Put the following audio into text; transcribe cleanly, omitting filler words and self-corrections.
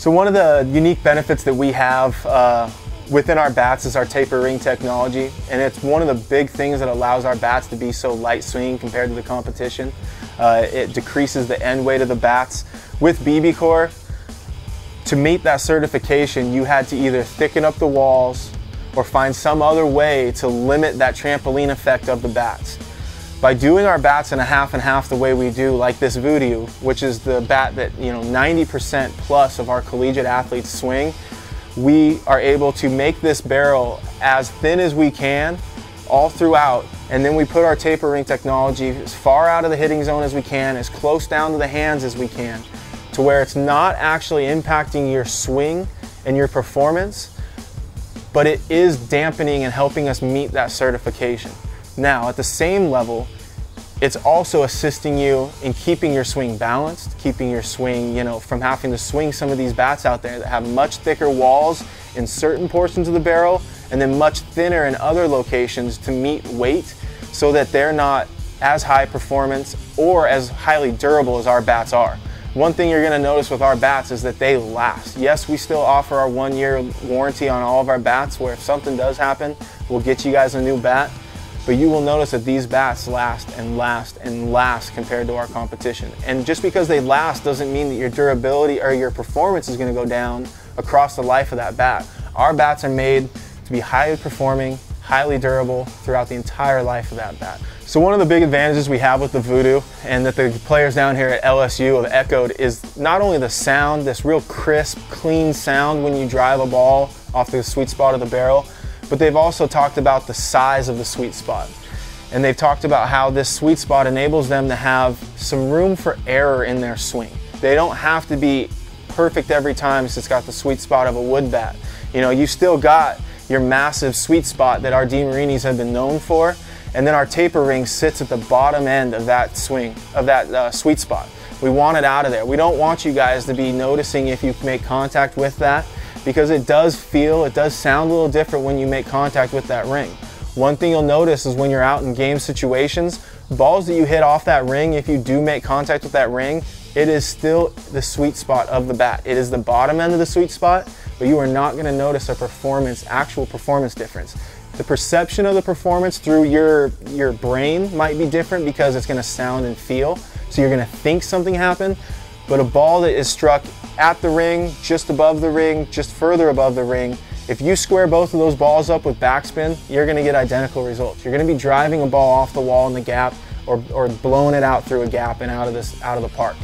So one of the unique benefits that we have within our bats is our taper ring technology, and it's one of the big things that allows our bats to be so light swinging compared to the competition. It decreases the end weight of the bats. With BBCOR, to meet that certification, you had to either thicken up the walls or find some other way to limit that trampoline effect of the bats. By doing our bats in a half and half the way we do, like this Voodoo, which is the bat that 90% plus of our collegiate athletes swing, we are able to make this barrel as thin as we can all throughout, and then we put our taper ring technology as far out of the hitting zone as we can, as close down to the hands as we can, to where it's not actually impacting your swing and your performance, but it is dampening and helping us meet that certification. Now, at the same level, it's also assisting you in keeping your swing balanced, keeping your swing, from having to swing some of these bats out there that have much thicker walls in certain portions of the barrel and then much thinner in other locations to meet weight, so that they're not as high performance or as highly durable as our bats are. One thing you're gonna notice with our bats is that they last. Yes, we still offer our 1-year warranty on all of our bats, where if something does happen, we'll get you guys a new bat. But you will notice that these bats last and last and last compared to our competition. And just because they last doesn't mean that your durability or your performance is going to go down across the life of that bat. Our bats are made to be highly performing, highly durable throughout the entire life of that bat. So one of the big advantages we have with the Voodoo, and that the players down here at LSU have echoed, is not only the sound, this real crisp, clean sound when you drive a ball off the sweet spot of the barrel, but they've also talked about the size of the sweet spot. And they've talked about how this sweet spot enables them to have some room for error in their swing. They don't have to be perfect every time since it's got the sweet spot of a wood bat. You still got your massive sweet spot that our Demarinis have been known for, and then our taper ring sits at the bottom end of that swing, of that sweet spot. We want it out of there. We don't want you guys to be noticing if you make contact with that, because it does sound a little different when you make contact with that ring. One thing you'll notice is when you're out in game situations, balls that you hit off that ring, if you do make contact with that ring, it is still the sweet spot of the bat. It is the bottom end of the sweet spot, but you are not gonna notice a actual performance difference. The perception of the performance through your brain might be different because it's gonna sound and feel, so you're gonna think something happened, but a ball that is struck at the ring, just above the ring, just further above the ring, if you square both of those balls up with backspin, you're gonna get identical results. You're gonna be driving a ball off the wall in the gap or blowing it out through a gap and out of the park.